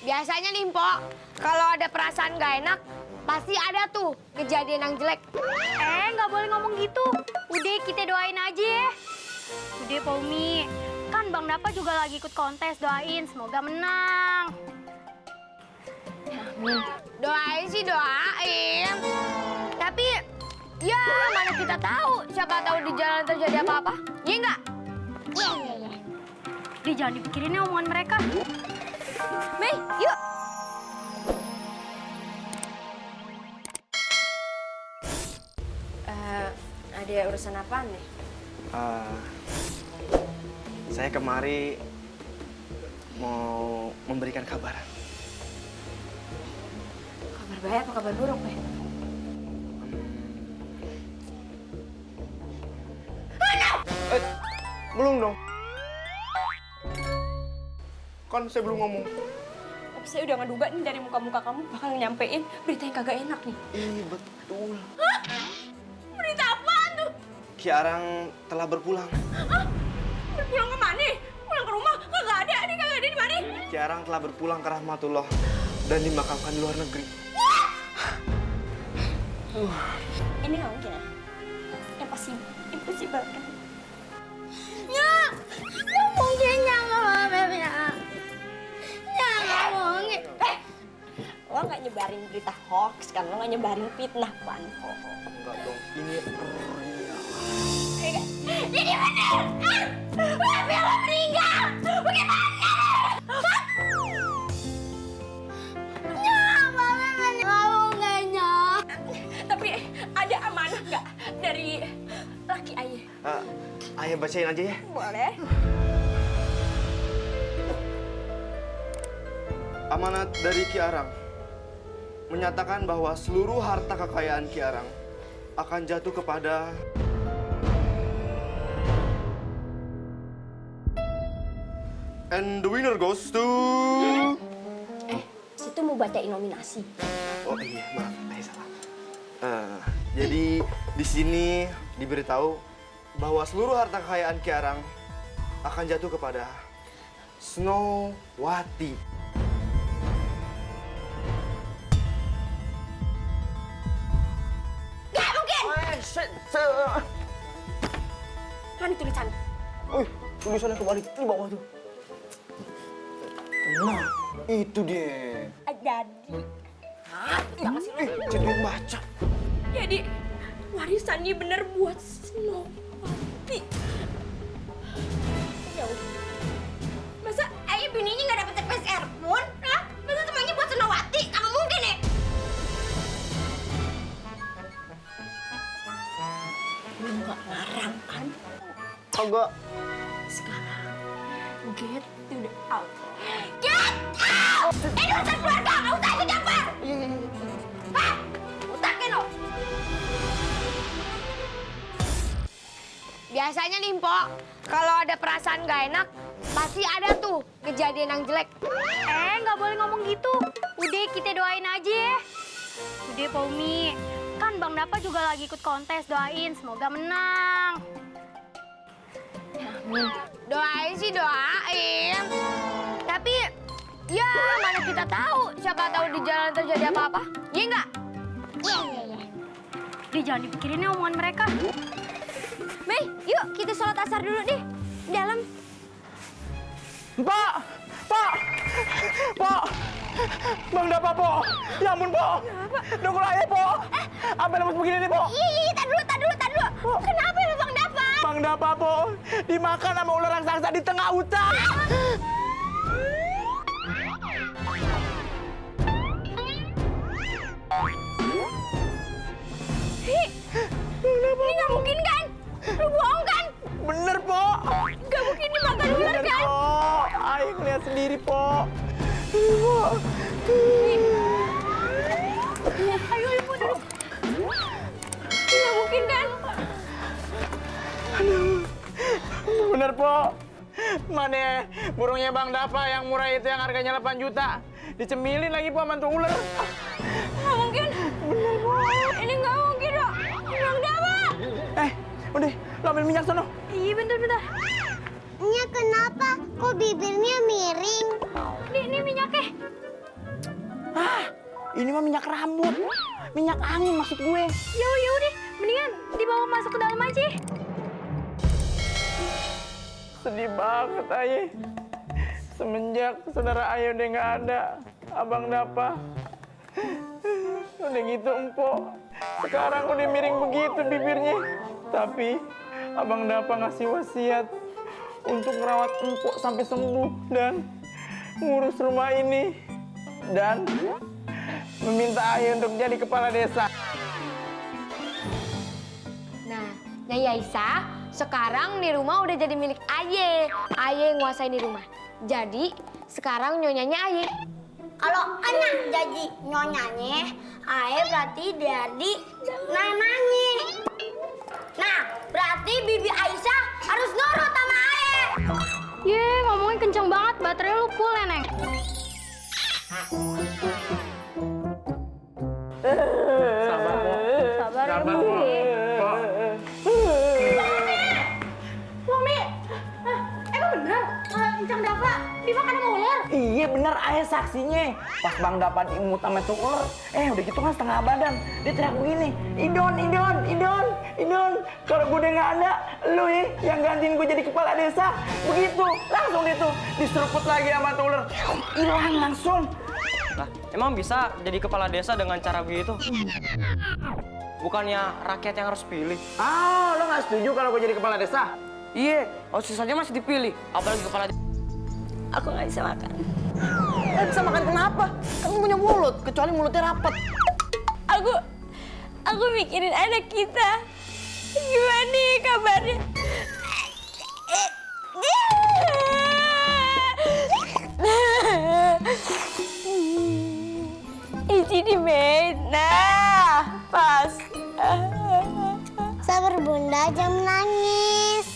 Biasanya nih, Mpok, kalau ada perasaan gak enak, pasti ada tuh kejadian yang jelek. Nggak boleh ngomong gitu. Udah, kita doain aja ya. Udah, Pak Umi. Kan Bang Dapa juga lagi ikut kontes, doain. Semoga menang. Doain sih doain. Tapi, ya mana kita tahu. Siapa tahu di jalan terjadi apa-apa. Iya nggak? Iya. Dia jangan dipikirin ya omongan mereka. Mei, yuk. Ada urusan apa nih? Saya kemari mau memberikan kabar. Kabar baik apa kabar buruk, Mei? Belum dong. Kan saya belum ngomong. Tapi saya udah ngeduga nih dari muka-muka kamu bakal nyampein berita yang kagak enak nih. Iya betul. Hah? Berita apaan tuh? Ki Arang telah berpulang. Hah? Berpulang ke mana? Pulang ke rumah? Kagak ada, ini kagak ada di mana? Ki Arang telah berpulang ke rahmatullah dan dimakamkan di luar negeri. Ini nggak mungkin ya? Impossible kan? Nggak mungkin, nggak mungkin. Lo nggak nyebarin berita hoax kan? Lo nggak nyebarin fitnah kan? Enggak dong, ini Jadi bener! Bella meninggal! Bagaimana? Tapi ada amanah nggak dari laki ayah? Ayah bacain aja ya. Boleh. Amanat dari Ki Arang menyatakan bahwa seluruh harta kekayaan Ki Arang akan jatuh kepada and the winner goes to Situ mau bacain nominasi. Oh iya, maaf, saya salah. Jadi di sini diberitahu bahwa seluruh harta kekayaan Ki Arang akan jatuh kepada Snowwati. Gak mungkin! Mana tulisannya? Tulisannya kebalik di bawah tuh. Nah, itu dia. Jadi. Ya kasih lo. Jadi baca. Jadi warisannya bener buat Snowwati. Ya udah. Masa ayah bininya nggak dapet TPSR pun? Hah? Masa semuanya buat Snowwati? Nggak mungkin ya? Lu nggak ngarang kan? Agak. Sekarang get to the out. Get out! Ini urusan keluarga, nggak usah ikut campur. Hah? Utakin lo. Biasanya nih, Mpok, kalau ada perasaan gak enak, pasti ada tuh kejadian yang jelek. Nggak boleh ngomong gitu. Udah, kita doain aja ya. Udah, Pak Umi. Kan Bang Dapa juga lagi ikut kontes, doain. Semoga menang. Doain sih doain. Tapi, ya mana kita tahu. Siapa tahu di jalan terjadi apa-apa. Iya nggak? Iya. Dia jangan dipikirin ya omongan mereka. Mei, yuk kita sholat asar dulu deh. Di dalam. Pak! Bang Dapa, Po! Ya ampun, Po! Dukul ayah, Po! Apa lemes begini nih, Po? Iya, tar dulu. Kenapa ya Bang Dapa? Bang Dapa, Po! Dimakan sama ular raksasa di tengah hutan! Ini nggak mungkin kan? Lu bohong kan? Bener, Po! Nggak mungkin dimakan ular Bener, kan? Po! Ayah ngeliat sendiri, Po! Ini, Po! Ayo ibu duduk. Nggak mungkin kan? Bener, Po! Mana burungnya Bang Dapa yang murah itu yang harganya 8 juta. Dicemilin lagi, Po, mantu ular. Nggak mungkin. Bener, Po! Ini nggak mungkin dong. Bang Dapa. Udah, lo ambil minyak sono. Iya, bentar. Nya kenapa? Kok bibirnya miring? Ini minyaknya. Ini mah minyak rambut. Minyak angin maksud gue. Ya udah, mendingan dibawa masuk ke dalam aja. Sedih banget, Ayah. Semenjak saudara Ayah udah nggak ada, Abang Dapa udah gitu empok. Sekarang udah miring begitu bibirnya. Tapi Abang Dapa ngasih wasiat untuk merawat empok sampai sembuh dan ngurus rumah ini. Dan meminta Ayah untuk jadi kepala desa. Nah, Nyai Aisyah, sekarang nih rumah udah jadi milik Aye. Aye yang nguasain di rumah. Jadi, sekarang nyonyanya Aye. Kalau anak jadi nyonyanya, Ae berarti jadi nananya. Nah, berarti Bibi Aisyah harus nurut sama Ae. Ye, ngomongnya kenceng banget, baterai lu full ya, Neng. Sabar, Pok. Sabar ya, Sabar, Bu. Pok. Mami, emang bener? Encang Dapa dimakan sama ular? Iya bener, Ayah saksinya. Pas Bang dapat diimut sama tuh ular, udah gitu kan setengah badan. Dia teriak begini, Idon. Kalau gue udah nggak ada, lu yang gantiin gue jadi kepala desa. Begitu, langsung dia tuh diseruput lagi sama tuh ular. Hilang langsung. Lah, emang bisa jadi kepala desa dengan cara begitu? Bukannya rakyat yang harus pilih? Lo nggak setuju kalau gue jadi kepala desa? Iya, sisanya masih dipilih. Apalagi kepala desa. Aku nggak bisa makan. Nggak bisa makan kenapa? Kamu punya mulut, kecuali mulutnya rapet. Aku mikirin anak kita. Gimana nih kabarnya? Ini Mei. Nah, pas. Sabar Bunda, jangan nangis.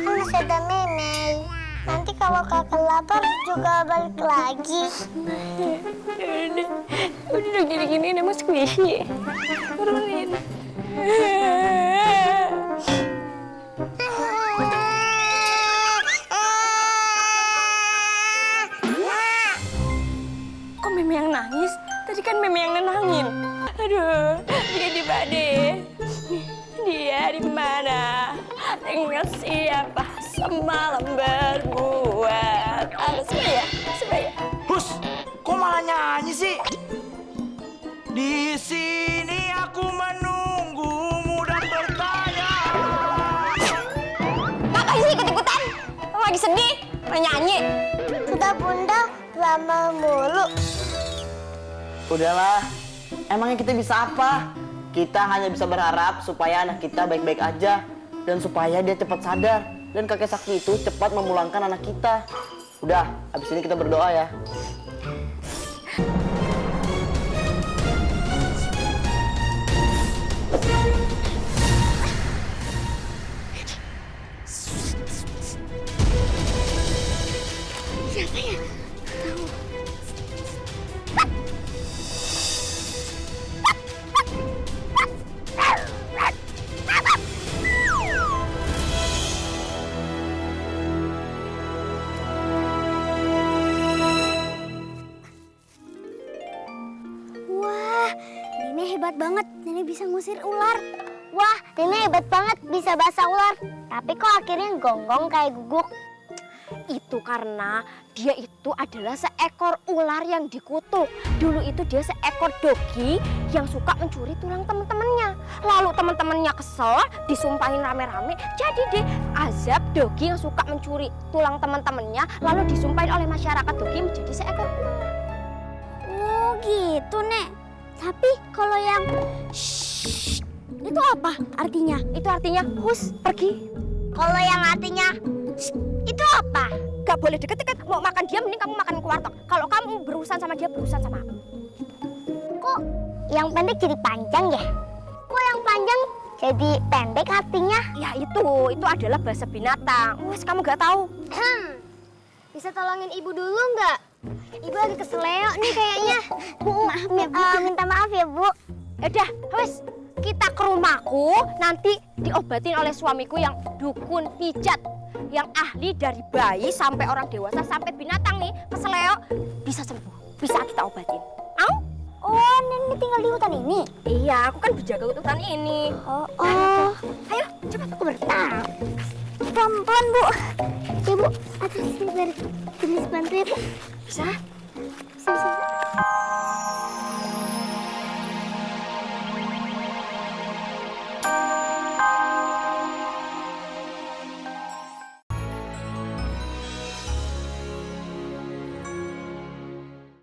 Kan masih ada Meme. Nanti kalau kakak lapar juga balik lagi. Udah gini-gini nama squishy. Turunin. Kok Meme yang nangis? Tadi kan Meme yang nenangin. Aduh, dia di mana? Dia di mana? Dengan siapa semalam berbuat? Ada sebaya. Hus, kok malah nyanyi sih? Di sini aku menunggumu dan bertanya. Apa sih ikut-ikutan? Kamu lagi sedih? Mau nyanyi? Sudah Bunda, lama mulu. Udahlah, emangnya kita bisa apa? Kita hanya bisa berharap supaya anak kita baik-baik aja dan supaya dia cepat sadar dan kakek sakti itu cepat memulangkan anak kita. Udah, habis ini kita berdoa ya. Wah, Nenek hebat banget. Nenek bisa ngusir ular. Wah, Nenek hebat banget bisa bahasa ular. Tapi kok akhirnya gonggong kayak guguk? Itu karena dia itu adalah seekor ular yang dikutuk. Dulu itu dia seekor dogi yang suka mencuri tulang teman-temannya. Lalu teman-temannya kesel, disumpahin rame-rame. Jadi deh azab dogi yang suka mencuri tulang teman-temannya lalu disumpahin oleh masyarakat dogi menjadi seekor ular. Oh gitu, Nek. Tapi kalau yang shh, itu apa artinya? Itu artinya hus, pergi. Kalau yang artinya shh, itu apa? Gak boleh deket-deket. Mau makan dia mending kamu makan ke warteg. Kalau kamu berurusan sama dia, berurusan sama aku. Kok yang pendek jadi panjang ya? Kok yang panjang jadi pendek artinya? Ya itu adalah bahasa binatang. Wes kamu gak tahu. Bisa tolongin ibu dulu nggak? Ibu lagi keseleo nih kayaknya. Bu, maaf ya Bu. Minta maaf ya Bu. Udah, wes kita ke rumahku. Nanti diobatin oleh suamiku yang dukun pijat. Yang ahli dari bayi sampai orang dewasa sampai binatang nih keseleo bisa sembuh. Bisa kita obatin. Oh, nenek tinggal di hutan ini? Iya, aku kan berjaga hutan ini. Oh. Ayo, cepat. Aku bertahan. Pelan-pelan, Bu. Ya, Bu. Atas sini biar Gelis bantu ya, Bu. Bisa? Bisa.